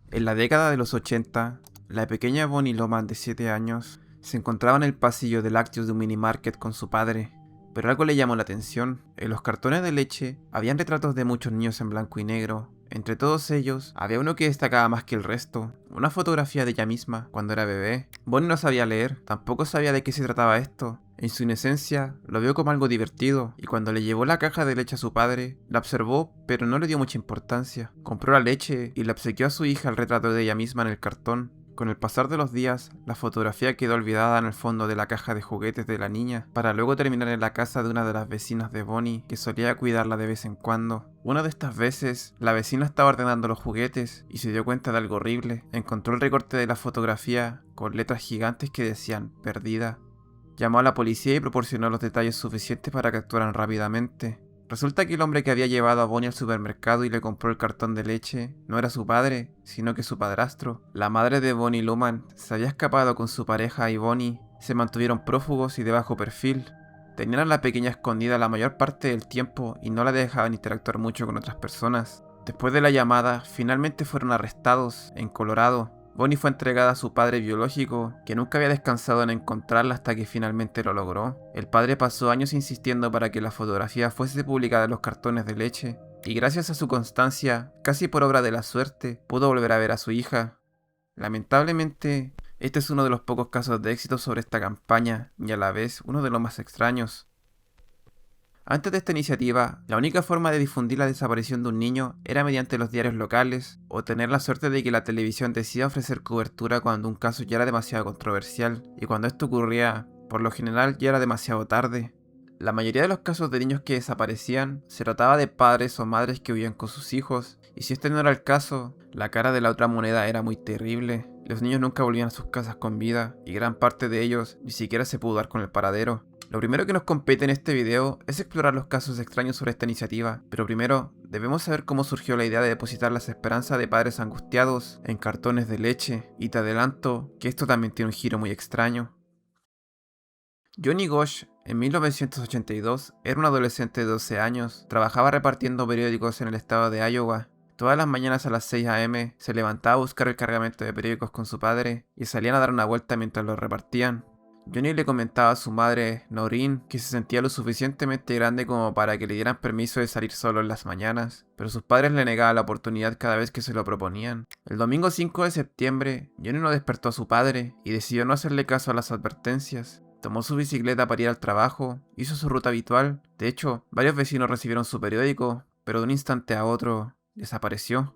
En la década de los 80, la pequeña Bonnie Loman de 7 años se encontraba en el pasillo de lácteos de un minimarket con su padre, pero algo le llamó la atención. En los cartones de leche habían retratos de muchos niños en blanco y negro. Entre todos ellos, había uno que destacaba más que el resto, una fotografía de ella misma cuando era bebé. Bonnie no sabía leer, tampoco sabía de qué se trataba esto. En su inocencia, lo vio como algo divertido, y cuando le llevó la caja de leche a su padre, la observó, pero no le dio mucha importancia. Compró la leche y le obsequió a su hija el retrato de ella misma en el cartón. Con el pasar de los días, la fotografía quedó olvidada en el fondo de la caja de juguetes de la niña, para luego terminar en la casa de una de las vecinas de Bonnie, que solía cuidarla de vez en cuando. Una de estas veces, la vecina estaba ordenando los juguetes y se dio cuenta de algo horrible. Encontró el recorte de la fotografía con letras gigantes que decían "perdida". Llamó a la policía y proporcionó los detalles suficientes para que actuaran rápidamente. Resulta que el hombre que había llevado a Bonnie al supermercado y le compró el cartón de leche no era su padre, sino que su padrastro. La madre de Bonnie Loman se había escapado con su pareja y Bonnie se mantuvieron prófugos y de bajo perfil. Tenían a la pequeña escondida la mayor parte del tiempo y no la dejaban interactuar mucho con otras personas. Después de la llamada, finalmente fueron arrestados en Colorado. Bonnie fue entregada a su padre biológico, que nunca había descansado en encontrarla hasta que finalmente lo logró. El padre pasó años insistiendo para que la fotografía fuese publicada en los cartones de leche, y gracias a su constancia, casi por obra de la suerte, pudo volver a ver a su hija. Lamentablemente, este es uno de los pocos casos de éxito sobre esta campaña, y a la vez uno de los más extraños. Antes de esta iniciativa, la única forma de difundir la desaparición de un niño era mediante los diarios locales, o tener la suerte de que la televisión decida ofrecer cobertura cuando un caso ya era demasiado controversial, y cuando esto ocurría, por lo general ya era demasiado tarde. La mayoría de los casos de niños que desaparecían se trataba de padres o madres que huían con sus hijos, y si este no era el caso, la cara de la otra moneda era muy terrible. Los niños nunca volvían a sus casas con vida, y gran parte de ellos ni siquiera se pudo dar con el paradero. Lo primero que nos compete en este video es explorar los casos extraños sobre esta iniciativa, pero primero debemos saber cómo surgió la idea de depositar las esperanzas de padres angustiados en cartones de leche, y te adelanto que esto también tiene un giro muy extraño. Johnny Gosch, en 1982, era un adolescente de 12 años, trabajaba repartiendo periódicos en el estado de Iowa. Todas las mañanas a las 6 a.m. se levantaba a buscar el cargamento de periódicos con su padre y salían a dar una vuelta mientras los repartían. Johnny le comentaba a su madre, Noreen, que se sentía lo suficientemente grande como para que le dieran permiso de salir solo en las mañanas, pero sus padres le negaban la oportunidad cada vez que se lo proponían. El domingo 5 de septiembre, Johnny no despertó a su padre y decidió no hacerle caso a las advertencias. Tomó su bicicleta para ir al trabajo, hizo su ruta habitual. De hecho, varios vecinos recibieron su periódico, pero de un instante a otro, desapareció.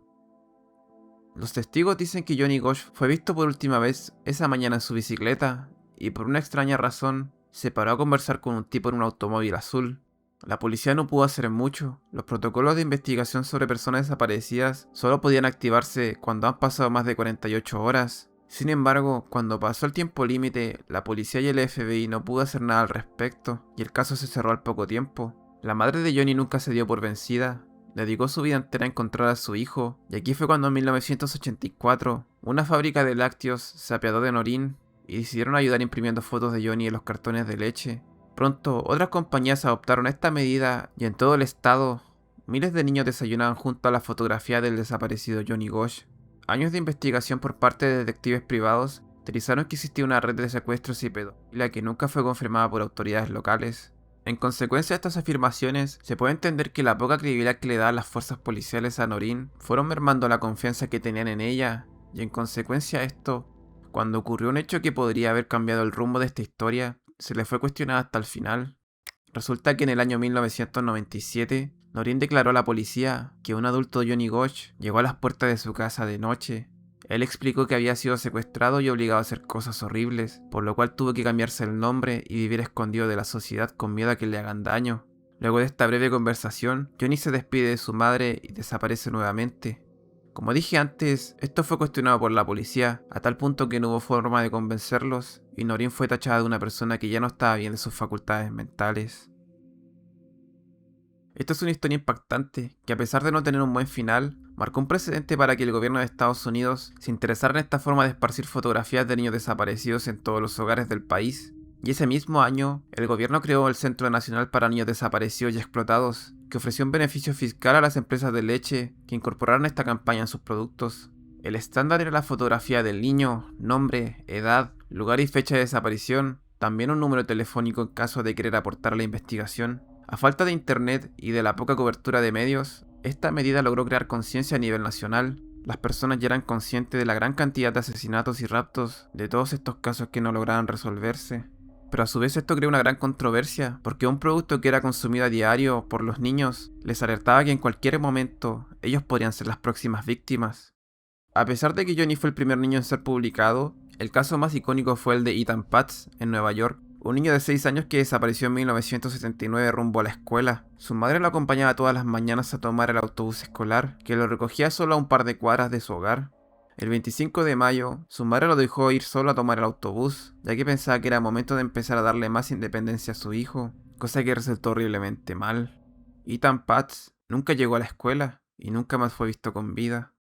Los testigos dicen que Johnny Gosch fue visto por última vez esa mañana en su bicicleta, y por una extraña razón, se paró a conversar con un tipo en un automóvil azul. La policía no pudo hacer mucho. Los protocolos de investigación sobre personas desaparecidas solo podían activarse cuando han pasado más de 48 horas. Sin embargo, cuando pasó el tiempo límite, la policía y el FBI no pudo hacer nada al respecto, y el caso se cerró al poco tiempo. La madre de Johnny nunca se dio por vencida. Dedicó su vida entera a encontrar a su hijo, y aquí fue cuando en 1984, una fábrica de lácteos se apiadó de Noreen y decidieron ayudar imprimiendo fotos de Johnny en los cartones de leche. Pronto, otras compañías adoptaron esta medida y en todo el estado, miles de niños desayunaban junto a la fotografía del desaparecido Johnny Gosch. Años de investigación por parte de detectives privados utilizaron que existía una red de secuestros y pedofilia que nunca fue confirmada por autoridades locales. En consecuencia de estas afirmaciones, se puede entender que la poca credibilidad que le daban las fuerzas policiales a Noreen fueron mermando la confianza que tenían en ella, y en consecuencia a esto, cuando ocurrió un hecho que podría haber cambiado el rumbo de esta historia, se le fue cuestionada hasta el final. Resulta que en el año 1997, Noreen declaró a la policía que un adulto Johnny Gosch llegó a las puertas de su casa de noche. Él explicó que había sido secuestrado y obligado a hacer cosas horribles, por lo cual tuvo que cambiarse el nombre y vivir escondido de la sociedad con miedo a que le hagan daño. Luego de esta breve conversación, Johnny se despide de su madre y desaparece nuevamente. Como dije antes, esto fue cuestionado por la policía, a tal punto que no hubo forma de convencerlos, y Noreen fue tachada de una persona que ya no estaba bien de sus facultades mentales. Esta es una historia impactante, que a pesar de no tener un buen final, marcó un precedente para que el gobierno de Estados Unidos se interesara en esta forma de esparcir fotografías de niños desaparecidos en todos los hogares del país. Y ese mismo año, el gobierno creó el Centro Nacional para Niños Desaparecidos y Explotados, que ofreció un beneficio fiscal a las empresas de leche que incorporaran esta campaña en sus productos. El estándar era la fotografía del niño, nombre, edad, lugar y fecha de desaparición, también un número telefónico en caso de querer aportar a la investigación. A falta de internet y de la poca cobertura de medios, esta medida logró crear conciencia a nivel nacional. Las personas ya eran conscientes de la gran cantidad de asesinatos y raptos de todos estos casos que no lograban resolverse. Pero a su vez esto creó una gran controversia, porque un producto que era consumido a diario por los niños les alertaba que en cualquier momento ellos podrían ser las próximas víctimas. A pesar de que Johnny fue el primer niño en ser publicado, el caso más icónico fue el de Ethan Paz, en Nueva York, un niño de 6 años que desapareció en 1979 rumbo a la escuela. Su madre lo acompañaba todas las mañanas a tomar el autobús escolar, que lo recogía solo a un par de cuadras de su hogar. El 25 de mayo, su madre lo dejó ir solo a tomar el autobús, ya que pensaba que era momento de empezar a darle más independencia a su hijo, cosa que resultó horriblemente mal. Ethan Paz nunca llegó a la escuela y nunca más fue visto con vida.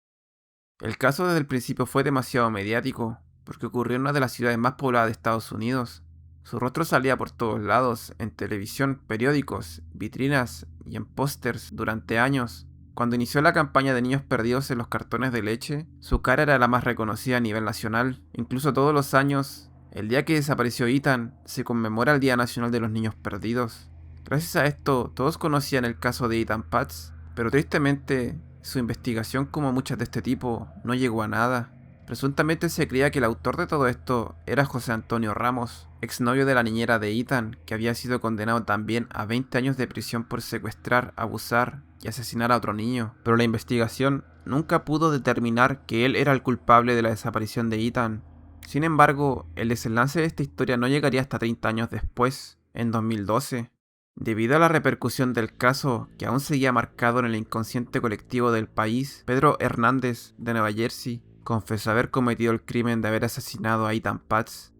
El caso desde el principio fue demasiado mediático, porque ocurrió en una de las ciudades más pobladas de Estados Unidos. Su rostro salía por todos lados, en televisión, periódicos, vitrinas y en pósters durante años. Cuando inició la campaña de niños perdidos en los cartones de leche, su cara era la más reconocida a nivel nacional. Incluso todos los años, el día que desapareció Ethan, se conmemora el Día Nacional de los Niños Perdidos. Gracias a esto, todos conocían el caso de Ethan Paz, pero tristemente, su investigación, como muchas de este tipo, no llegó a nada. Presuntamente se creía que el autor de todo esto era José Antonio Ramos, exnovio de la niñera de Ethan, que había sido condenado también a 20 años de prisión por secuestrar, abusar y asesinar a otro niño. Pero la investigación nunca pudo determinar que él era el culpable de la desaparición de Ethan. Sin embargo, el desenlace de esta historia no llegaría hasta 30 años después, en 2012. Debido a la repercusión del caso, que aún seguía marcado en el inconsciente colectivo del país, Pedro Hernández, de Nueva Jersey, confesó haber cometido el crimen de haber asesinado a Ethan Paz.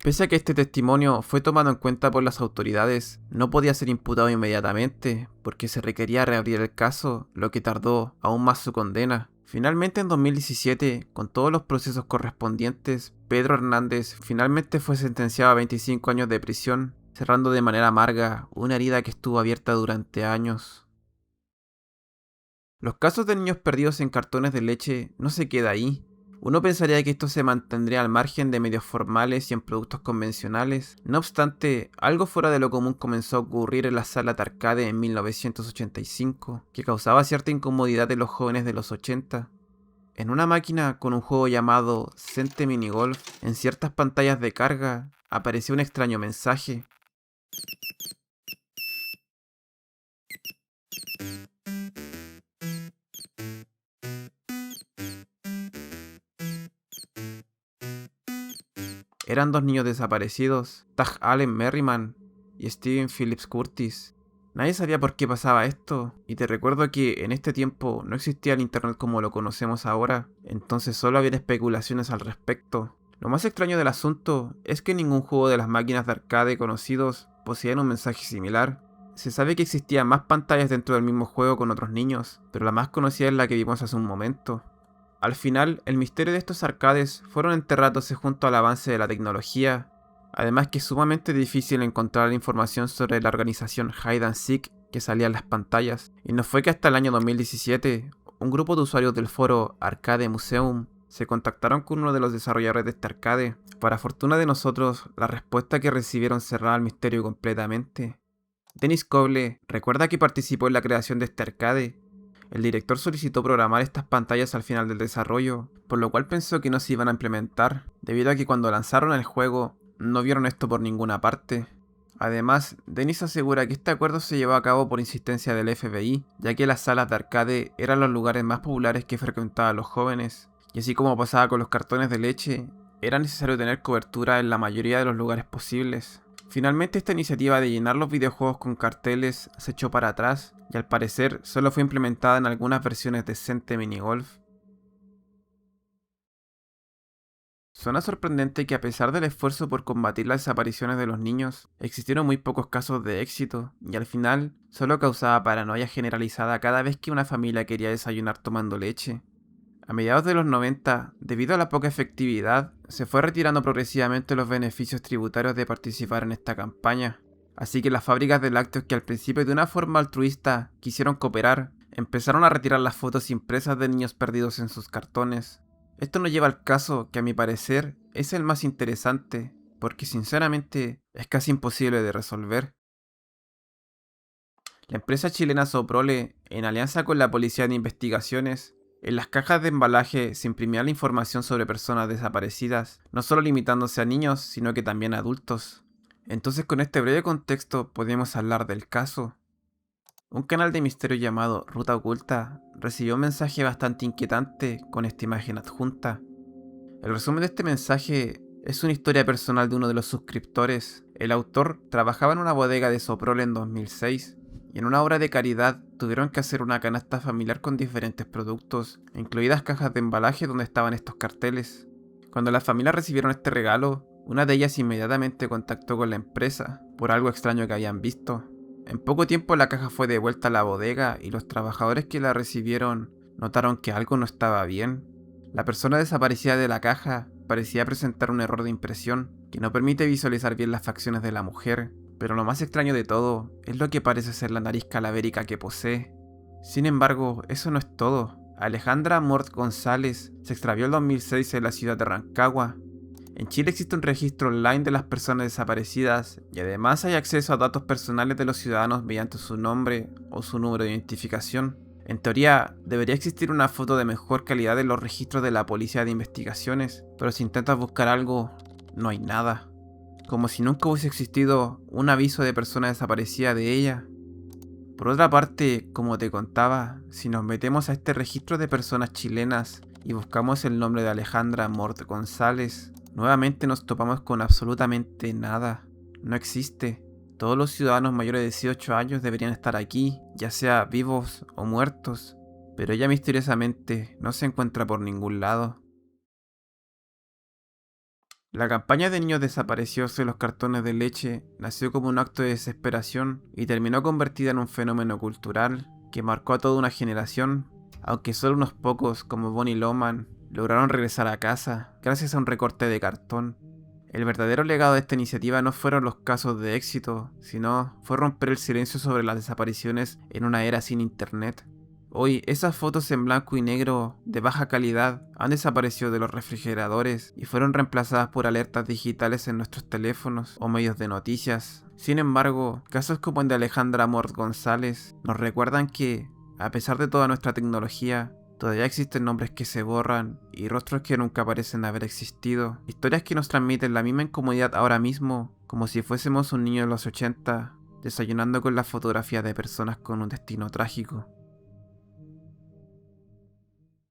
Pese a que este testimonio fue tomado en cuenta por las autoridades, no podía ser imputado inmediatamente, porque se requería reabrir el caso, lo que tardó aún más su condena. Finalmente, en 2017, con todos los procesos correspondientes, Pedro Hernández finalmente fue sentenciado a 25 años de prisión, cerrando de manera amarga una herida que estuvo abierta durante años. Los casos de niños perdidos en cartones de leche no se queda ahí. Uno pensaría que esto se mantendría al margen de medios formales y en productos convencionales. No obstante, algo fuera de lo común comenzó a ocurrir en la sala de arcade en 1985, que causaba cierta incomodidad en los jóvenes de los 80. En una máquina con un juego llamado Cente Minigolf, en ciertas pantallas de carga, apareció un extraño mensaje. Eran dos niños desaparecidos, Taj Allen Merriman y Steven Phillips Curtis. Nadie sabía por qué pasaba esto, y te recuerdo que en este tiempo no existía el internet como lo conocemos ahora, entonces solo había especulaciones al respecto. Lo más extraño del asunto es que ningún juego de las máquinas de arcade conocidos poseían un mensaje similar. Se sabe que existían más pantallas dentro del mismo juego con otros niños, pero la más conocida es la que vimos hace un momento. Al final, el misterio de estos arcades fueron enterrándose junto al avance de la tecnología, además que es sumamente difícil encontrar información sobre la organización Hide and Seek que salía en las pantallas, y no fue que hasta el año 2017, un grupo de usuarios del foro Arcade Museum se contactaron con uno de los desarrolladores de este arcade. Para fortuna de nosotros, la respuesta que recibieron cerraba el misterio completamente. Dennis Coble recuerda que participó en la creación de este arcade. El director solicitó programar estas pantallas al final del desarrollo, por lo cual pensó que no se iban a implementar, debido a que cuando lanzaron el juego no vieron esto por ninguna parte. Además, Dennis asegura que este acuerdo se llevó a cabo por insistencia del FBI, ya que las salas de arcade eran los lugares más populares que frecuentaban los jóvenes, y así como pasaba con los cartones de leche, era necesario tener cobertura en la mayoría de los lugares posibles. Finalmente, esta iniciativa de llenar los videojuegos con carteles se echó para atrás, y al parecer solo fue implementada en algunas versiones de Cente Minigolf. Suena sorprendente que a pesar del esfuerzo por combatir las desapariciones de los niños, existieron muy pocos casos de éxito, y al final solo causaba paranoia generalizada cada vez que una familia quería desayunar tomando leche. A mediados de los 90, debido a la poca efectividad, se fue retirando progresivamente los beneficios tributarios de participar en esta campaña. Así que las fábricas de lácteos que al principio de una forma altruista quisieron cooperar, empezaron a retirar las fotos impresas de niños perdidos en sus cartones. Esto nos lleva al caso que a mi parecer es el más interesante, porque sinceramente es casi imposible de resolver. La empresa chilena Soprole, en alianza con la Policía de Investigaciones, en las cajas de embalaje se imprimía la información sobre personas desaparecidas, no solo limitándose a niños, sino que también a adultos. Entonces, con este breve contexto podemos hablar del caso. Un canal de misterio llamado Ruta Oculta recibió un mensaje bastante inquietante con esta imagen adjunta. El resumen de este mensaje es una historia personal de uno de los suscriptores. El autor trabajaba en una bodega de Soprole en 2006 y en una obra de caridad tuvieron que hacer una canasta familiar con diferentes productos, incluidas cajas de embalaje donde estaban estos carteles. Cuando las familias recibieron este regalo, una de ellas inmediatamente contactó con la empresa por algo extraño que habían visto. En poco tiempo la caja fue devuelta a la bodega y los trabajadores que la recibieron notaron que algo no estaba bien. La persona desaparecida de la caja parecía presentar un error de impresión que no permite visualizar bien las facciones de la mujer, pero lo más extraño de todo es lo que parece ser la nariz calavérica que posee. Sin embargo, eso no es todo. Alejandra Mort González se extravió en 2006 en la ciudad de Rancagua. En Chile existe un registro online de las personas desaparecidas y además hay acceso a datos personales de los ciudadanos mediante su nombre o su número de identificación. En teoría, debería existir una foto de mejor calidad en los registros de la Policía de Investigaciones, pero si intentas buscar algo, no hay nada. Como si nunca hubiese existido un aviso de persona desaparecida de ella. Por otra parte, como te contaba, si nos metemos a este registro de personas chilenas y buscamos el nombre de Alejandra Mort González, nuevamente nos topamos con absolutamente nada. No existe. Todos los ciudadanos mayores de 18 años deberían estar aquí, ya sea vivos o muertos, pero ella misteriosamente no se encuentra por ningún lado. La campaña de niños desaparecidos en los cartones de leche nació como un acto de desesperación y terminó convertida en un fenómeno cultural que marcó a toda una generación, aunque solo unos pocos como Bonnie Loman lograron regresar a casa gracias a un recorte de cartón. El verdadero legado de esta iniciativa no fueron los casos de éxito, sino fue romper el silencio sobre las desapariciones en una era sin internet. Hoy, esas fotos en blanco y negro de baja calidad han desaparecido de los refrigeradores y fueron reemplazadas por alertas digitales en nuestros teléfonos o medios de noticias. Sin embargo, casos como el de Alejandra Mort González nos recuerdan que, a pesar de toda nuestra tecnología, todavía existen nombres que se borran y rostros que nunca parecen haber existido. Historias que nos transmiten la misma incomodidad ahora mismo, como si fuésemos un niño de los 80, desayunando con la fotografía de personas con un destino trágico.